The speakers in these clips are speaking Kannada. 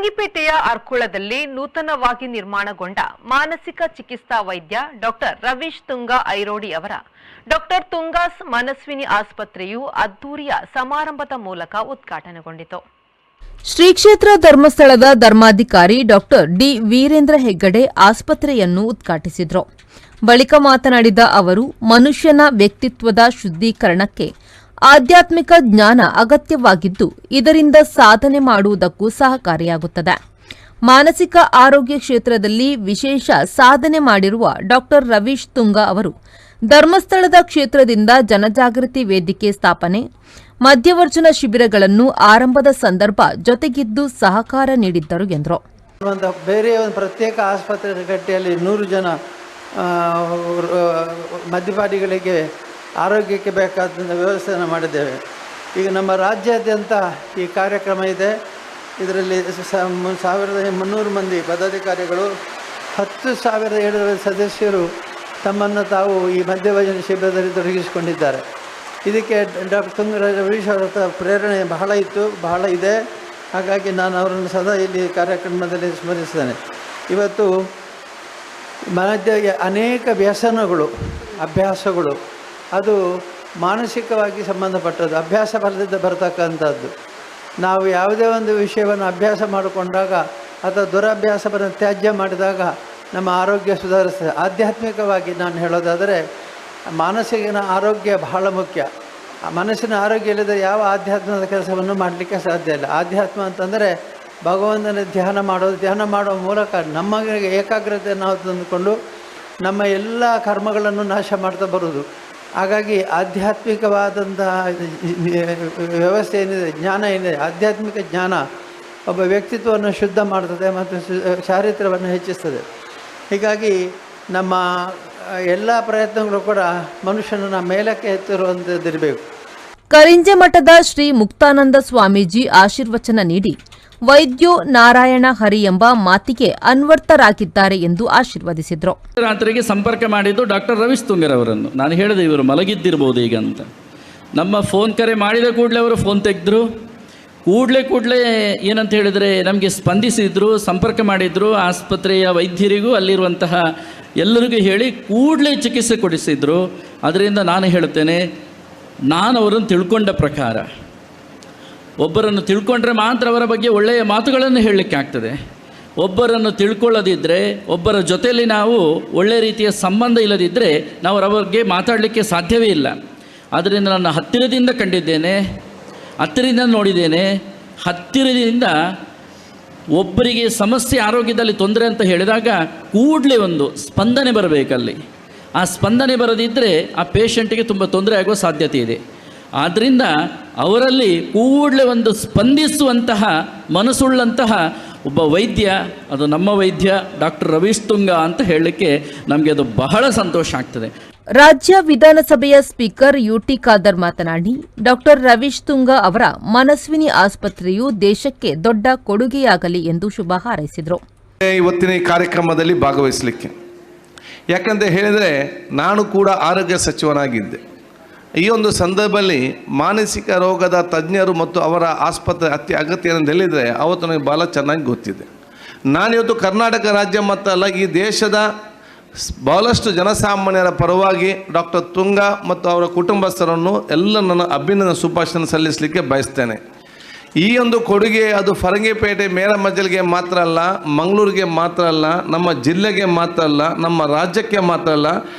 ಫರಂಗಿಪೇಟೆಯ ಅರ್ಕುಳದಲ್ಲಿ ನೂತನವಾಗಿ ನಿರ್ಮಾಣಗೊಂಡ ಮಾನಸಿಕ ಚಿಕಿತ್ಸಾ ವೈದ್ಯ ಡಾಕ್ಟರ್ ರವೀಶ್ ತುಂಗಾ ಐರೋಡಿ ಅವರ ಡಾಕ್ಟರ್ ತುಂಗಾಸ್ ಮನಸ್ವಿನಿ ಆಸ್ಪತ್ರೆಯು ಅದ್ದೂರಿಯ ಸಮಾರಂಭದ ಮೂಲಕ ಉದ್ಘಾಟನೆಗೊಂಡಿತು. ಶ್ರೀ ಕ್ಷೇತ್ರ ಧರ್ಮಸ್ಥಳದ ಧರ್ಮಾಧಿಕಾರಿ ಡಾಕ್ಟರ್ ಡಿ ವೀರೇಂದ್ರ ಹೆಗ್ಗಡೆ ಆಸ್ಪತ್ರೆಯನ್ನು ಉದ್ಘಾಟಿಸಿದರು. ಬಳಿಕ ಮಾತನಾಡಿದ ಅವರು, ಮನುಷ್ಯನ ವ್ಯಕ್ತಿತ್ವದ ಶುದ್ಧೀಕರಣಕ್ಕೆ ಆಧ್ಯಾತ್ಮಿಕ ಜ್ಞಾನ ಅಗತ್ಯವಾಗಿದ್ದು, ಇದರಿಂದ ಸಾಧನೆ ಮಾಡುವುದಕ್ಕೂ ಸಹಕಾರಿಯಾಗುತ್ತದೆ. ಮಾನಸಿಕ ಆರೋಗ್ಯ ಕ್ಷೇತ್ರದಲ್ಲಿ ವಿಶೇಷ ಸಾಧನೆ ಮಾಡಿರುವ ಡಾಕ್ಟರ್ ರವೀಶ್ ತುಂಗಾ ಅವರು ಧರ್ಮಸ್ಥಳದ ಕ್ಷೇತ್ರದಿಂದ ಜನಜಾಗೃತಿ ವೇದಿಕೆ ಸ್ಥಾಪನೆ, ಮಧ್ಯವರ್ಜನ ಶಿಬಿರಗಳನ್ನು ಆರಂಭದ ಸಂದರ್ಭ ಜೊತೆಗಿದ್ದು ಸಹಕಾರ ನೀಡಿದ್ದರು ಎಂದರು. ಬೇರೆ ಒಂದು ಪ್ರತ್ಯೇಕ ಆಸ್ಪತ್ರೆ ಕಟ್ಟಿಯಲ್ಲಿ 100 ಜನ ಮದ್ಯಪಾನಿಗಳಿಗೆ ಆರೋಗ್ಯಕ್ಕೆ ಬೇಕಾದ ವ್ಯವಸ್ಥೆಯನ್ನು ಮಾಡಿದ್ದೇವೆ. ಈಗ ನಮ್ಮ ರಾಜ್ಯಾದ್ಯಂತ ಈ ಕಾರ್ಯಕ್ರಮ ಇದೆ. ಇದರಲ್ಲಿ 1300 ಮಂದಿ ಪದಾಧಿಕಾರಿಗಳು, 10,700 ಸದಸ್ಯರು ತಮ್ಮನ್ನು ತಾವು ಈ ಮಧ್ಯವರ್ಜನ ಶಿಬಿರದಲ್ಲಿ ತೊಡಗಿಸಿಕೊಂಡಿದ್ದಾರೆ. ಇದಕ್ಕೆ ಡಾಕ್ಟರ್ ತುಂಗಾ ರವೀಶ್ ಅವರ ಪ್ರೇರಣೆ ಬಹಳ ಇದೆ. ಹಾಗಾಗಿ ನಾನು ಅವರನ್ನು ಸದಾ ಇಲ್ಲಿ ಕಾರ್ಯಕ್ರಮದಲ್ಲಿ ಸ್ಮರಿಸ್ತೇನೆ. ಇವತ್ತು ಅನೇಕ ವ್ಯಸನಗಳು, ಅಭ್ಯಾಸಗಳು, ಅದು ಮಾನಸಿಕವಾಗಿ ಸಂಬಂಧಪಟ್ಟದ್ದು, ಅಭ್ಯಾಸ ಫಲದಿಂದ ಬರತಕ್ಕಂಥದ್ದು. ನಾವು ಯಾವುದೇ ಒಂದು ವಿಷಯವನ್ನು ಅಭ್ಯಾಸ ಮಾಡಿಕೊಂಡಾಗ ಅಥವಾ ದುರಭ್ಯಾಸವನ್ನು ತ್ಯಾಜ್ಯ ಮಾಡಿದಾಗ ನಮ್ಮ ಆರೋಗ್ಯ ಸುಧಾರಿಸ್ತದೆ. ಆಧ್ಯಾತ್ಮಿಕವಾಗಿ ನಾನು ಹೇಳೋದಾದರೆ ಮಾನಸಿಕ ಆರೋಗ್ಯ ಬಹಳ ಮುಖ್ಯ. ಮನಸ್ಸಿನ ಆರೋಗ್ಯ ಇಲ್ಲದೆ ಯಾವ ಆಧ್ಯಾತ್ಮದ ಕೆಲಸವನ್ನು ಮಾಡಲಿಕ್ಕೆ ಸಾಧ್ಯ ಇಲ್ಲ. ಆಧ್ಯಾತ್ಮ ಅಂತಂದರೆ ಭಗವಂತನ ಧ್ಯಾನ ಮಾಡುವ ಮೂಲಕ ನಮಗೆ ಏಕಾಗ್ರತೆ ನಾವು ತಂದುಕೊಂಡು ನಮ್ಮ ಎಲ್ಲ ಕರ್ಮಗಳನ್ನು ನಾಶ ಮಾಡ್ತಾ ಬರುವುದು. ಹಾಗಾಗಿ ಆಧ್ಯಾತ್ಮಿಕವಾದಂತಹ ವ್ಯವಸ್ಥೆ ಏನಿದೆ, ಜ್ಞಾನ ಏನಿದೆ, ಆಧ್ಯಾತ್ಮಿಕ ಜ್ಞಾನ ಒಬ್ಬ ವ್ಯಕ್ತಿತ್ವವನ್ನು ಶುದ್ಧ ಮಾಡ್ತದೆ ಮತ್ತು ಚಾರಿತ್ರ್ಯವನ್ನು ಹೆಚ್ಚಿಸ್ತದೆ. ಹೀಗಾಗಿ ನಮ್ಮ ಎಲ್ಲ ಪ್ರಯತ್ನಗಳು ಕೂಡ ಮನುಷ್ಯನನ್ನು ಮೇಲಕ್ಕೆ ಎತ್ತಿರುವಂಥದ್ದಿರಬೇಕು. ಕರಿಂಜೆ ಮಠದ ಶ್ರೀ ಮುಕ್ತಾನಂದ ಸ್ವಾಮೀಜಿ ಆಶೀರ್ವಚನ ನೀಡಿ ವೈದ್ಯೋ ನಾರಾಯಣ ಹರಿ ಎಂಬ ಮಾತಿಗೆ ಅನ್ವರ್ಥರಾಗಿದ್ದಾರೆ ಎಂದು ಆಶೀರ್ವದಿಸಿದರು. ರಾತ್ರಿಗೆ ಸಂಪರ್ಕ ಮಾಡಿದ್ದು ಡಾಕ್ಟರ್ ರವೀಶ್ ತುಂಗರವರನ್ನು. ನಾನು ಹೇಳಿದೆ ಇವರು ಮಲಗಿದ್ದಿರ್ಬೋದು ಈಗ ಅಂತ. ನಮ್ಮ ಫೋನ್ ಕರೆ ಮಾಡಿದ ಕೂಡಲೇ ಅವರು ಫೋನ್ ತೆಗೆದ್ರು. ಕೂಡಲೇ ಏನಂತ ಹೇಳಿದರೆ ನಮಗೆ ಸ್ಪಂದಿಸಿದ್ರು, ಸಂಪರ್ಕ ಮಾಡಿದರು. ಆಸ್ಪತ್ರೆಯ ವೈದ್ಯರಿಗೂ ಅಲ್ಲಿರುವಂತಹ ಎಲ್ಲರಿಗೂ ಹೇಳಿ ಕೂಡಲೇ ಚಿಕಿತ್ಸೆ ಕೊಡಿಸಿದ್ರು. ಅದರಿಂದ ನಾನು ಹೇಳುತ್ತೇನೆ, ನಾನು ಅವರನ್ನು ತಿಳ್ಕೊಂಡ ಪ್ರಕಾರ, ಒಬ್ಬರನ್ನು ತಿಳ್ಕೊಂಡ್ರೆ ಮಾತ್ರ ಅವರ ಬಗ್ಗೆ ಒಳ್ಳೆಯ ಮಾತುಗಳನ್ನು ಹೇಳಲಿಕ್ಕೆ ಆಗ್ತದೆ. ಒಬ್ಬರನ್ನು ತಿಳ್ಕೊಳ್ಳೋದಿದ್ದರೆ, ಒಬ್ಬರ ಜೊತೆಯಲ್ಲಿ ನಾವು ಒಳ್ಳೆಯ ರೀತಿಯ ಸಂಬಂಧ ಇಲ್ಲದಿದ್ದರೆ ನಾವು ಅವರ ಬಗ್ಗೆ ಮಾತಾಡಲಿಕ್ಕೆ ಸಾಧ್ಯವೇ ಇಲ್ಲ. ಆದ್ದರಿಂದ ನಾನು ಹತ್ತಿರದಿಂದ ಕಂಡಿದ್ದೇನೆ, ಹತ್ತಿರದಿಂದ ನೋಡಿದ್ದೇನೆ. ಹತ್ತಿರದಿಂದ ಒಬ್ಬರಿಗೆ ಸಮಸ್ಯೆ ಆರೋಗ್ಯದಲ್ಲಿ ತೊಂದರೆ ಅಂತ ಹೇಳಿದಾಗ ಕೂಡಲೇ ಒಂದು ಸ್ಪಂದನೆ ಬರಬೇಕಲ್ಲಿ. ಆ ಸ್ಪಂದನೆ ಬರದಿದ್ದರೆ ಆ ಪೇಷಂಟಿಗೆ ತುಂಬ ತೊಂದರೆ ಆಗುವ ಸಾಧ್ಯತೆ ಇದೆ. ಆದ್ದರಿಂದ ಅವರಲ್ಲಿ ಕೂಡಲೇ ಒಂದು ಸ್ಪಂದಿಸುವಂತಹ ಮನಸ್ಸುಳ್ಳಂತಹ ಒಬ್ಬ ವೈದ್ಯ, ಅದು ನಮ್ಮ ವೈದ್ಯ ಡಾಕ್ಟರ್ ರವೀಶ್ ತುಂಗಾ ಅಂತ ಹೇಳಲಿಕ್ಕೆ ನಮಗೆ ಅದು ಬಹಳ ಸಂತೋಷ ಆಗ್ತದೆ. ರಾಜ್ಯ ವಿಧಾನಸಭೆಯ ಸ್ಪೀಕರ್ ಯುಟಿ ಖಾದರ್ ಮಾತನಾಡಿ, ಡಾಕ್ಟರ್ ರವೀಶ್ ತುಂಗಾ ಅವರ ಮನಸ್ವಿನಿ ಆಸ್ಪತ್ರೆಯು ದೇಶಕ್ಕೆ ದೊಡ್ಡ ಕೊಡುಗೆಯಾಗಲಿ ಎಂದು ಶುಭ ಹಾರೈಸಿದರು. ಇವತ್ತಿನ ಈ ಕಾರ್ಯಕ್ರಮದಲ್ಲಿ ಭಾಗವಹಿಸಲಿಕ್ಕೆ ಯಾಕಂತ ಹೇಳಿದರೆ ನಾನು ಕೂಡ ಆರೋಗ್ಯ ಸಚಿವನಾಗಿದ್ದೆ. ಈ ಒಂದು ಸಂದರ್ಭದಲ್ಲಿ ಮಾನಸಿಕ ರೋಗದ ತಜ್ಞರು ಮತ್ತು ಅವರ ಆಸ್ಪತ್ರೆ ಅಗತ್ಯ ಅಂತ ಹೇಳಿದರೆ ಅವತ್ತು ನನಗೆ ಭಾಳ ಚೆನ್ನಾಗಿ ಗೊತ್ತಿದೆ. ನಾನಿವತ್ತು ಕರ್ನಾಟಕ ರಾಜ್ಯ ಮತ್ತಲ್ಲ ಈ ದೇಶದ ಬಹಳಷ್ಟು ಜನಸಾಮಾನ್ಯರ ಪರವಾಗಿ ಡಾಕ್ಟರ್ ತುಂಗಾ ಮತ್ತು ಅವರ ಕುಟುಂಬಸ್ಥರನ್ನು ಎಲ್ಲ ನನ್ನ ಅಭಿನಂದನೆ ಶುಭಾಶಯ ಸಲ್ಲಿಸಲಿಕ್ಕೆ ಬಯಸ್ತೇನೆ. ಈ ಒಂದು ಕೊಡುಗೆ ಅದು ಫರಂಗಿಪೇಟೆ ಮೇರಮಜ್ಜಲ್ಗೆ ಮಾತ್ರ ಅಲ್ಲ, ಮಂಗಳೂರಿಗೆ ಮಾತ್ರ ಅಲ್ಲ, ನಮ್ಮ ಜಿಲ್ಲೆಗೆ ಮಾತ್ರ ಅಲ್ಲ, ನಮ್ಮ ರಾಜ್ಯಕ್ಕೆ ಮಾತ್ರ ಅಲ್ಲ,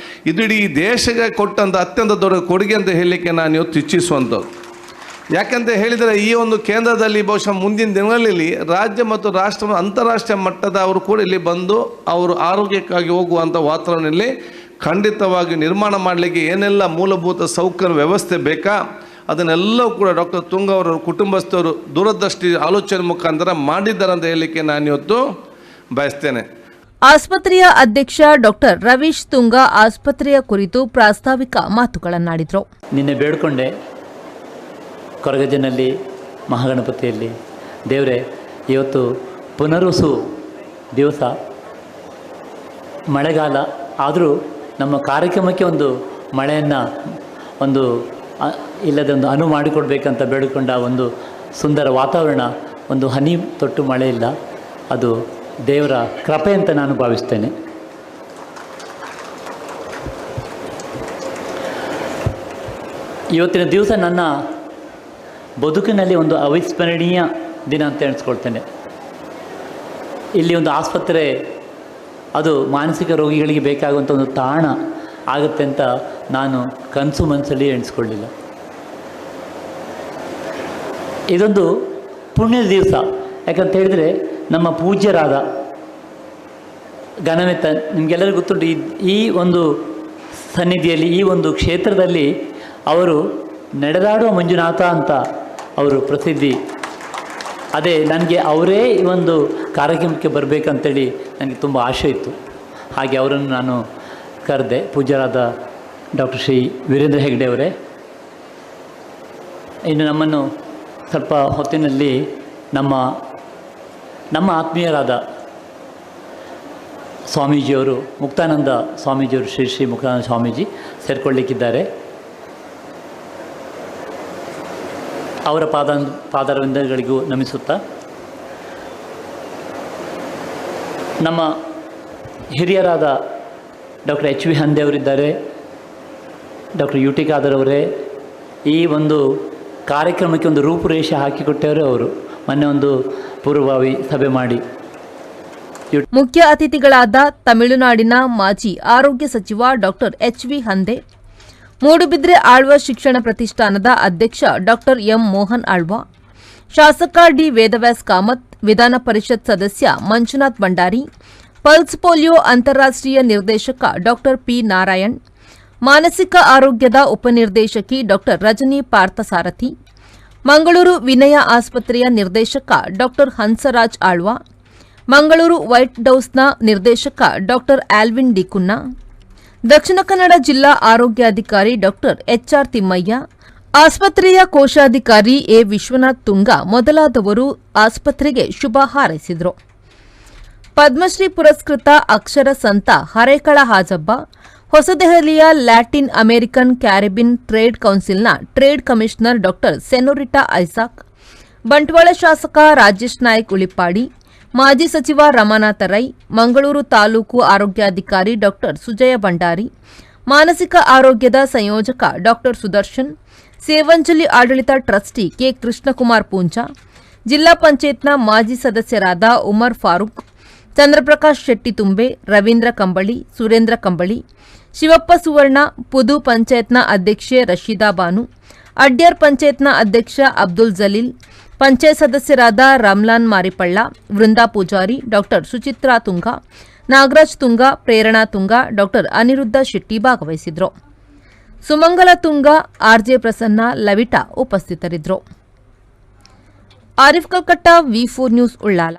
ಇದು ಇಡೀ ದೇಶಕ್ಕೆ ಕೊಟ್ಟಂಥ ಅತ್ಯಂತ ದೊಡ್ಡ ಕೊಡುಗೆ ಅಂತ ಹೇಳಲಿಕ್ಕೆ ನಾನು ಇವತ್ತು ಇಚ್ಛಿಸುವಂಥದ್ದು. ಯಾಕಂತ ಹೇಳಿದರೆ ಈ ಒಂದು ಕೇಂದ್ರದಲ್ಲಿ ಬಹುಶಃ ಮುಂದಿನ ದಿನಗಳಲ್ಲಿ ರಾಜ್ಯ ಮತ್ತು ರಾಷ್ಟ್ರ ಅಂತಾರಾಷ್ಟ್ರೀಯ ಮಟ್ಟದ ಅವರು ಕೂಡ ಇಲ್ಲಿ ಬಂದು ಅವರು ಆರೋಗ್ಯಕ್ಕಾಗಿ ಹೋಗುವಂಥ ವಾತಾವರಣದಲ್ಲಿ ಖಂಡಿತವಾಗಿ ನಿರ್ಮಾಣ ಮಾಡಲಿಕ್ಕೆ ಏನೆಲ್ಲ ಮೂಲಭೂತ ಸೌಕರ್ಯ ವ್ಯವಸ್ಥೆ ಬೇಕಾ ಅದನ್ನೆಲ್ಲವೂ ಕೂಡ ಡಾಕ್ಟರ್ ತುಂಗಾ ಅವರ ಕುಟುಂಬಸ್ಥರು ದೂರದೃಷ್ಟಿ ಆಲೋಚನೆ ಮುಖಾಂತರ ಮಾಡಿದ್ದಾರೆ ಅಂತ ಹೇಳಲಿಕ್ಕೆ ನಾನು ಇವತ್ತು ಬಯಸ್ತೇನೆ. ಆಸ್ಪತ್ರೆಯ ಅಧ್ಯಕ್ಷ ಡಾಕ್ಟರ್ ರವೀಶ್ ತುಂಗಾ ಆಸ್ಪತ್ರೆಯ ಕುರಿತು ಪ್ರಾಸ್ತಾವಿಕ ಮಾತುಗಳನ್ನಾಡಿದರು. ನಿನ್ನೆ ಬೇಡ್ಕೊಂಡೆ ಕೊರಗಜ್ಜನಲ್ಲಿ ಮಹಾಗಣಪತಿಯಲ್ಲಿ, ದೇವರೇ ಇವತ್ತು ಪುನರುಸು ದಿವಸ ಮಳೆಗಾಲ ಆದರೂ ನಮ್ಮ ಕಾರ್ಯಕ್ರಮಕ್ಕೆ ಒಂದು ಮಳೆಯನ್ನು ಒಂದು ಇಲ್ಲದೆ ಒಂದು ಮಾಡಿಕೊಡ್ಬೇಕಂತ ಬೇಡಿಕೊಂಡ ಒಂದು ಸುಂದರ ವಾತಾವರಣ, ಒಂದು ಹನಿ ತೊಟ್ಟು ಮಳೆ ಇಲ್ಲ. ಅದು ದೇವರ ಕೃಪೆ ಅಂತ ನಾನು ಭಾವಿಸ್ತೇನೆ. ಇವತ್ತಿನ ದಿವಸ ನನ್ನ ಬದುಕಿನಲ್ಲಿ ಒಂದು ಅವಿಸ್ಮರಣೀಯ ದಿನ ಅಂತ ಎಣಿಸ್ಕೊಳ್ತೇನೆ. ಇಲ್ಲಿ ಒಂದು ಆಸ್ಪತ್ರೆ ಅದು ಮಾನಸಿಕ ರೋಗಿಗಳಿಗೆ ಬೇಕಾಗುವಂಥ ಒಂದು ತಾಣ ಆಗುತ್ತೆ ಅಂತ ನಾನು ಕನಸು ಮನಸ್ಸಲ್ಲಿ ಎಣಿಸ್ಕೊಳ್ಳಿಲ್ಲ. ಇದೊಂದು ಪುಣ್ಯದ ದಿವಸ. ಯಾಕಂತ ಹೇಳಿದರೆ ನಮ್ಮ ಪೂಜ್ಯರಾದ ಘನವೆತ್ತ ನಿಮಗೆಲ್ಲರಿಗೂ ಗೊತ್ತುಂಟು, ಈ ಒಂದು ಸನ್ನಿಧಿಯಲ್ಲಿ, ಈ ಒಂದು ಕ್ಷೇತ್ರದಲ್ಲಿ ಅವರು ನಡೆದಾಡುವ ಮಂಜುನಾಥ ಅಂತ ಅವರು ಪ್ರಸಿದ್ಧಿ. ಅದೇ ನನಗೆ ಅವರೇ ಈ ಒಂದು ಕಾರ್ಯಕ್ರಮಕ್ಕೆ ಬರಬೇಕಂತೇಳಿ ನನಗೆ ತುಂಬ ಆಸೆ ಇತ್ತು. ಹಾಗೆ ಅವರನ್ನು ನಾನು ಕರೆದೆ. ಪೂಜ್ಯರಾದ ಡಾಕ್ಟರ್ ಶ್ರೀ ವೀರೇಂದ್ರ ಹೆಗ್ಡೆ ಅವರೇ, ಇನ್ನು ನಮ್ಮನ್ನು ಸ್ವಲ್ಪ ಹೊತ್ತಿನಲ್ಲಿ ನಮ್ಮ ಆತ್ಮೀಯರಾದ ಸ್ವಾಮೀಜಿಯವರು, ಮುಕ್ತಾನಂದ ಸ್ವಾಮೀಜಿಯವರು, ಶ್ರೀ ಮುಕ್ತಾನಂದ ಸ್ವಾಮೀಜಿ ಸೇರಿಕೊಳ್ಳಿಕ್ಕಿದ್ದಾರೆ. ಅವರ ಪಾದಾರವಿಂದಗಳಿಗೂ ನಮಿಸುತ್ತಾ, ನಮ್ಮ ಹಿರಿಯರಾದ ಡಾಕ್ಟರ್ ಎಚ್ ವಿ ಹಂದೆ ಅವರಿದ್ದಾರೆ, ಡಾಕ್ಟರ್ ಯು ಟಿ ಖಾದರ್ ಅವರೇ, ಈ ಒಂದು ಕಾರ್ಯಕ್ರಮಕ್ಕೆ ಒಂದು ರೂಪುರೇಷೆ ಹಾಕಿಕೊಟ್ಟವರು ಅವರು. ಮೊನ್ನೆ ಒಂದು ಪೂರ್ವಭಾವಿ ಸಭೆ ಮಾಡಿ ಮುಖ್ಯ ಅತಿಥಿಗಳಾದ ತಮಿಳುನಾಡಿನ ಮಾಜಿ ಆರೋಗ್ಯ ಸಚಿವ doctor H V Hande, Moodbidri Alva ಶಿಕ್ಷಣ ಪ್ರತಿಷ್ಠಾನದ ಅಧ್ಯಕ್ಷ ಡಾಕ್ಟರ್ ಎಂ ಮೋಹನ್ ಆಳ್ವ, ಶಾಸಕ ಡಿ ವೇದವ್ಯಾಸ್ ಕಾಮತ್, ವಿಧಾನ ಪರಿಷತ್ ಸದಸ್ಯ ಮಂಜುನಾಥ್ ಭಂಡಾರಿ, ಪಲ್ಸ್ ಪೋಲಿಯೋ ಅಂತಾರಾಷ್ಟ್ರೀಯ ನಿರ್ದೇಶಕ ಡಾಕ್ಟರ್ ಪಿ ನಾರಾಯಣ್, ಮಾನಸಿಕ ಆರೋಗ್ಯದ ಉಪನಿರ್ದೇಶಕಿ ಡಾಕ್ಟರ್ ರಜನಿ ಪಾರ್ಥಸಾರಥಿ, ಮಂಗಳೂರು ವಿನಯ ಆಸ್ಪತ್ರೆಯ ನಿರ್ದೇಶಕ ಡಾಕ್ಟರ್ ಹಂಸರಾಜ್ ಆಳ್ವ, ಮಂಗಳೂರು ವೈಟ್ ಹೌಸ್ನ ನಿರ್ದೇಶಕ ಡಾಕ್ಟರ್ ಆಲ್ವಿನ್ ಡಿಕುನ್ನ, ದಕ್ಷಿಣ ಕನ್ನಡ ಜಿಲ್ಲಾ ಆರೋಗ್ಯಾಧಿಕಾರಿ ಡಾಕ್ಟರ್ ಎಚ್ಆರ್ ತಿಮ್ಮಯ್ಯ, ಆಸ್ಪತ್ರೆಯ ಕೋಶಾಧಿಕಾರಿ ಎ ವಿಶ್ವನಾಥ್ ತುಂಗ ಮೊದಲಾದವರು ಆಸ್ಪತ್ರೆಗೆ ಶುಭ ಹಾರೈಸಿದರು. ಪದ್ಮಶ್ರೀ ಪುರಸ್ಕೃತ ಅಕ್ಷರ ಸಂತ ಹರೇಕಳ ಹಾಜಬ್ಬ, ಹೊಸದೆಹಲಿಯ ಲ್ಯಾಟಿನ್ ಅಮೆರಿಕನ್ ಕ್ಯಾರಿಬಿನ್ ಟ್ರೇಡ್ ಕೌನ್ಸಿಲ್ನ trade commissioner doctor Senorita Isaac, Bantwal ಶಾಸಕ ರಾಜೇಶ್ ನಾಯ್ಕ್ ಉಳಿಪ್ಪಾಡಿ, ಮಾಜಿ ಸಚಿವ ರಮಾನಾಥ ರೈ, ಮಂಗಳೂರು ತಾಲೂಕು ಆರೋಗ್ಯಾಧಿಕಾರಿ ಡಾಕ್ಟರ್ ಸುಜಯ ಭಂಡಾರಿ, ಮಾನಸಿಕ ಆರೋಗ್ಯದ ಸಂಯೋಜಕ ಡಾಕ್ಟರ್ ಸುದರ್ಶನ್, ಸೇವಂಜಲಿ ಆಡಳಿತ ಟ್ರಸ್ಟಿ ಕೆ ಕೃಷ್ಣಕುಮಾರ್ ಪೂಂಜಾ, ಜಿಲ್ಲಾ ಪಂಚಾಯತ್ನ ಮಾಜಿ ಸದಸ್ಯರಾದ ಉಮರ್ ಫಾರೂಕ್, ಚಂದ್ರಪ್ರಕಾಶ್ ಶೆಟ್ಟಿ ತುಂಬೆ, ರವೀಂದ್ರ ಕಂಬಳಿ, ಸುರೇಂದ್ರ ಕಂಬಳಿ, ಶಿವಪ್ಪ ಸುವರ್ಣ, ಪುದು ಪಂಚಾಯತ್ನ ಅಧ್ಯಕ್ಷೆ ರಶೀದಾ ಬಾನು, ಅಡ್ಯಾರ್ ಪಂಚಾಯತ್ನ ಅಧ್ಯಕ್ಷ ಅಬ್ದುಲ್ ಜಲೀಲ್, ಪಂಚಾಯತ್ ಸದಸ್ಯರಾದ ರಾಮ್ಲಾನ್ ಮಾರಿಪಳ್ಳ, ವೃಂದಾ ಪೂಜಾರಿ, ಡಾಕ್ಟರ್ ಸುಚಿತ್ರಾ ತುಂಗ, ನಾಗರಾಜ್ ತುಂಗ, ಪ್ರೇರಣಾ ತುಂಗ, ಡಾಕ್ಟರ್ ಅನಿರುದ್ಧ ಶೆಟ್ಟಿ ಭಾಗವಹಿಸಿದ್ರು. ಸುಮಂಗಲ ತುಂಗ, ಆರ್ಜೆ ಪ್ರಸನ್ನ, ಲವಿಟಾ ಉಪಸ್ಥಿತರಿದ್ದರು. ಆರಿಫ್ ಕಲ್ಕಟ್ಟ, ವಿ4 ನ್ಯೂಸ್, ಉಳ್ಳಾಲ.